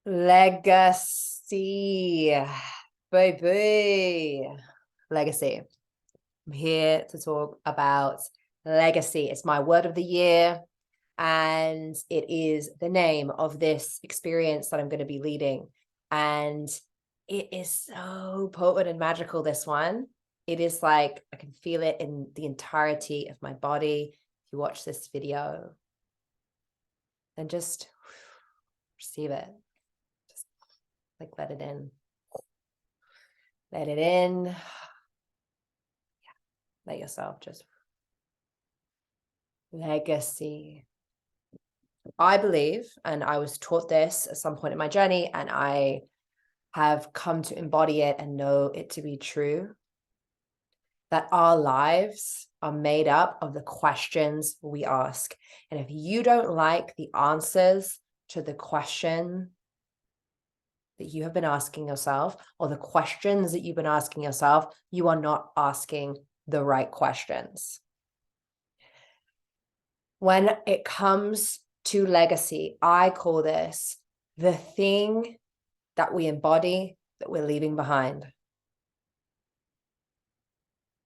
Legacy, baby. Legacy. I'm here to talk about legacy. It's my word of the year, and it is the name of this experience that I'm going to be leading. And it is so potent and magical, this one. It is like I can feel it in the entirety of my body. If you watch this video, then just receive it. Like, let it in. Let it in. Yeah. Let yourself just. Legacy. I believe, and I was taught this at some point in my journey, and I have come to embody it and know it to be true, that our lives are made up of the questions we ask. And if you don't like the answers to the question that you have been asking yourself, or the questions that you've been asking yourself, you are not asking the right questions. When it comes to legacy, I call this the thing that we embody that we're leaving behind.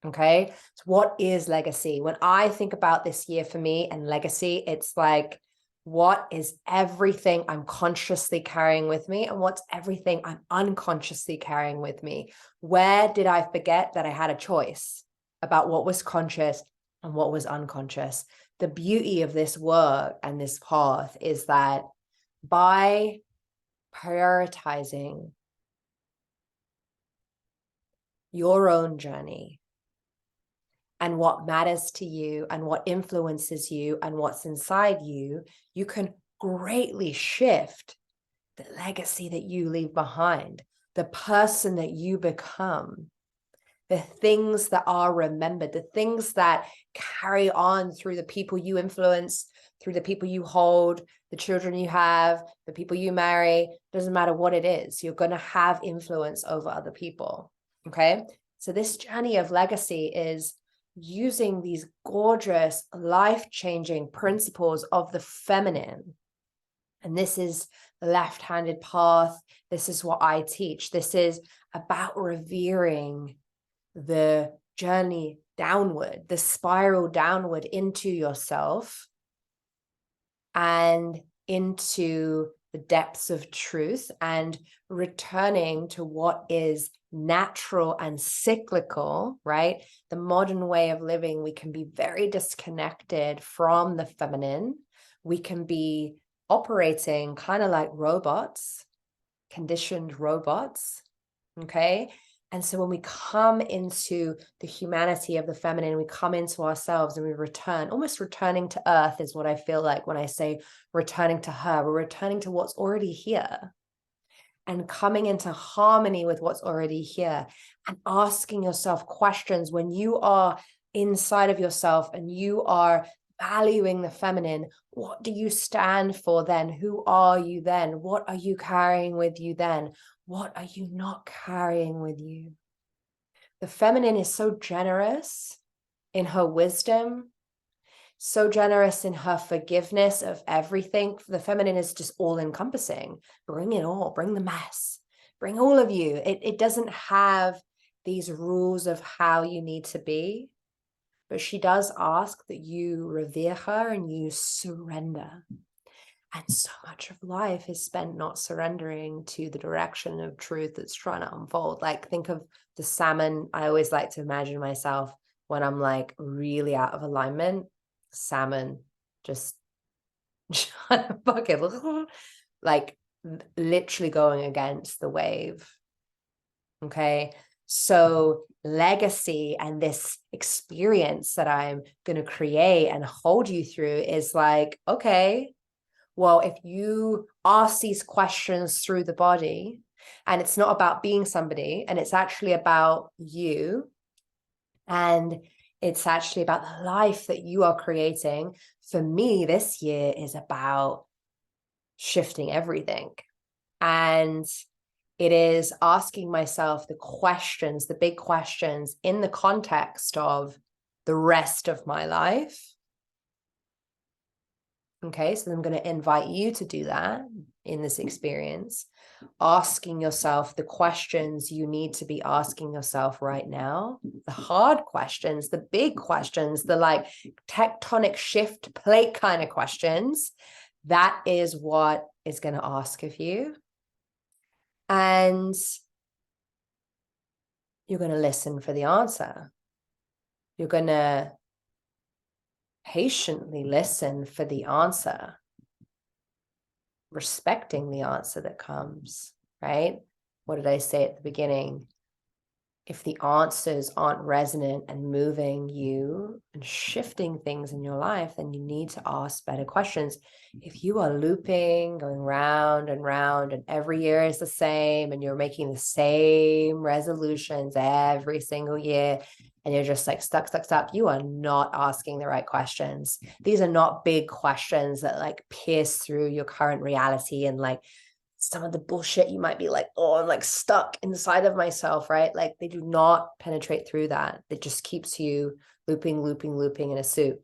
Okay, so what is legacy? When I think about this year for me and legacy, it's like, what is everything I'm consciously carrying with me, and what's everything I'm unconsciously carrying with me? Where did I forget that I had a choice about what was conscious and what was unconscious? The beauty of this work and this path is that by prioritizing your own journey and what matters to you and what influences you and what's inside you, you can greatly shift the legacy that you leave behind, the person that you become, the things that are remembered, the things that carry on through the people you influence, through the people you hold, the children you have, the people you marry. Doesn't matter what it is, you're going to have influence over other people. Okay, so this journey of legacy is using these gorgeous, life-changing principles of the feminine. And this is the left-handed path. This is what I teach. This is about revering the journey downward, the spiral downward into yourself and into the depths of truth, and returning to what is natural and cyclical, right? The modern way of living, we can be very disconnected from the feminine. We can be operating kind of like robots, conditioned robots, okay? And so when we come into the humanity of the feminine, we come into ourselves and we return, almost returning to earth is what I feel like when I say returning to her. We're returning to what's already here and coming into harmony with what's already here, and asking yourself questions when you are inside of yourself and you are valuing the feminine. What do you stand for then? Who are you then? What are you carrying with you then? What are you not carrying with you? The feminine is so generous in her wisdom, so generous in her forgiveness of everything. The feminine is just all encompassing. Bring it all, bring the mess, bring all of you. It doesn't have these rules of how you need to be, but she does ask that you revere her and you surrender. And so much of life is spent not surrendering to the direction of truth that's trying to unfold. Like, think of the salmon. I always like to imagine myself when I'm like really out of alignment, salmon just trying to bucket, like literally going against the wave. Okay. So legacy and this experience that I'm going to create and hold you through is like, okay, well, if you ask these questions through the body, and it's not about being somebody, and it's actually about you, and it's actually about the life that you are creating. For me, this year is about shifting everything. And it is asking myself the questions, the big questions, in the context of the rest of my life. Okay, so I'm going to invite you to do that. in this experience, asking yourself the questions you need to be asking yourself right now, the hard questions, the big questions, the like tectonic shift plate kind of questions. That is what is going to ask of you. And you're going to listen for the answer. You're going to patiently listen for the answer, respecting the answer that comes, right? What did I say at the beginning? If the answers aren't resonant and moving you and shifting things in your life, then you need to ask better questions. If you are looping, going round and round, and every year is the same, and you're making the same resolutions every single year, and you're just like stuck, you are not asking the right questions. These are not big questions that like pierce through your current reality and like some of the bullshit you might be like, oh, I'm like stuck inside of myself, right? Like they do not penetrate through that. It just keeps you looping in a soup,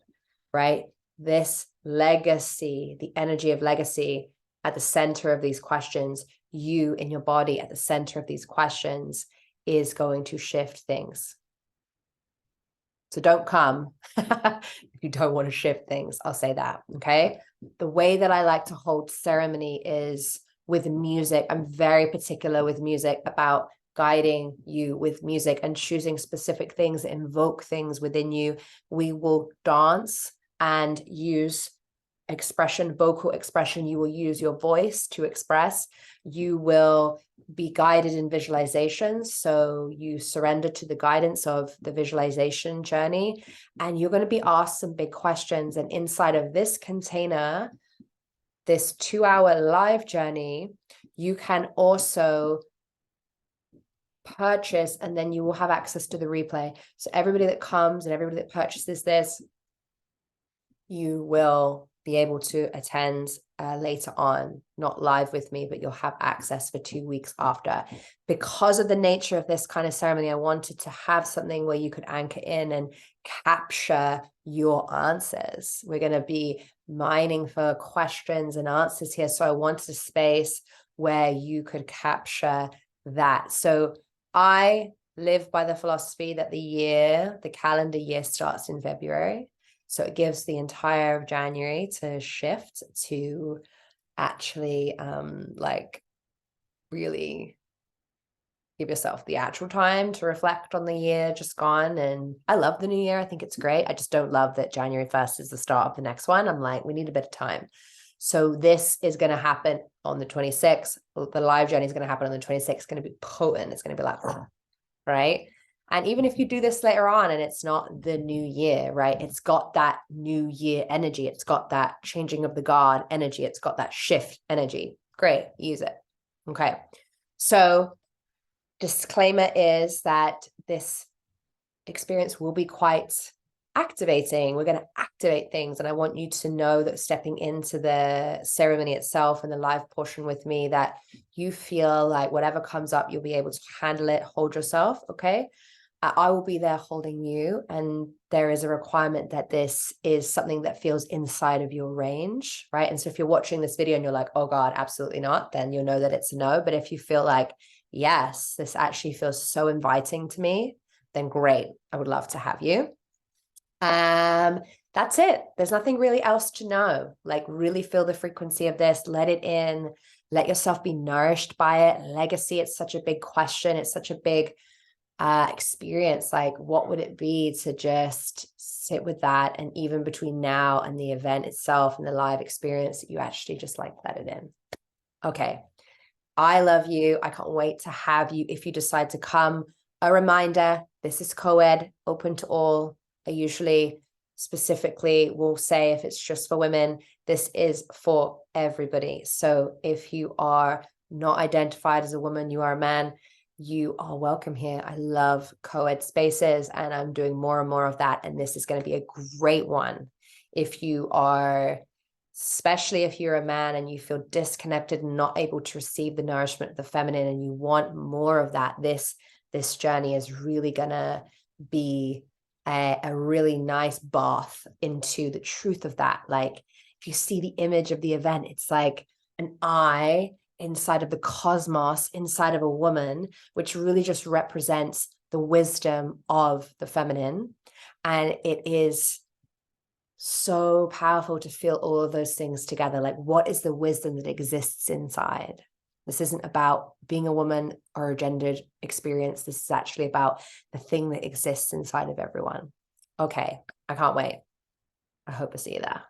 right? This legacy, the energy of legacy at the center of these questions, you in your body at the center of these questions is going to shift things. So don't come if you don't want to shift things. I'll say that, okay? The way that I like to hold ceremony is with music. I'm very particular with music about guiding you with music and choosing specific things that invoke things within you. We will dance and use expression, vocal expression. You will use your voice to express. You will be guided in visualizations. So you surrender to the guidance of the visualization journey, and you're going to be asked some big questions. And inside of this container, this 2-hour live journey, you can also purchase, and then you will have access to the replay. So everybody that comes and everybody that purchases this, you will be able to attend later on, not live with me, but you'll have access for 2 weeks after. Because of the nature of this kind of ceremony, I wanted to have something where you could anchor in and capture your answers. We're going to be mining for questions and answers here. So I wanted a space where you could capture that. So I live by the philosophy that the calendar year starts in February. So it gives the entire of January to shift, to actually like really give yourself the actual time to reflect on the year just gone. And I love the new year. I think it's great. I just don't love that January 1st is the start of the next one. I'm like, we need a bit of time. So this is going to happen on the 26th. The live journey is going to happen on the 26th. It's going to be potent. It's going to be like, right? And even if you do this later on and it's not the new year, right? It's got that new year energy. It's got that changing of the guard energy. It's got that shift energy. Great. Use it. Okay. So disclaimer is that this experience will be quite activating. We're going to activate things. And I want you to know that stepping into the ceremony itself and the live portion with me, that you feel like whatever comes up, you'll be able to handle it, hold yourself. Okay. I will be there holding you. And there is a requirement that this is something that feels inside of your range, right? And so if you're watching this video and you're like, oh God, absolutely not, then you'll know that it's a no. But if you feel like, yes, this actually feels so inviting to me, then great. I would love to have you. That's it. There's nothing really else to know. Like really feel the frequency of this, let it in, let yourself be nourished by it. Legacy, it's such a big question. It's such a big experience. Like what would it be to just sit with that? And even between now and the event itself and the live experience, you actually just like let it in. Okay. I love you. I can't wait to have you if you decide to come. A reminder, this is co-ed, open to all. I usually specifically will say if it's just for women, this is for everybody. So if you are not identified as a woman, you are a man, you are welcome here. I love co-ed spaces and I'm doing more and more of that. And this is going to be a great one. If you are, especially if you're a man and you feel disconnected and not able to receive the nourishment of the feminine and you want more of that, this journey is really going to be a really nice bath into the truth of that. Like if you see the image of the event, it's like an eye inside of the cosmos, inside of a woman, which really just represents the wisdom of the feminine. And it is so powerful to feel all of those things together. Like, what is the wisdom that exists inside? This isn't about being a woman or a gendered experience. This is actually about the thing that exists inside of everyone. Okay, I can't wait. I hope I see you there.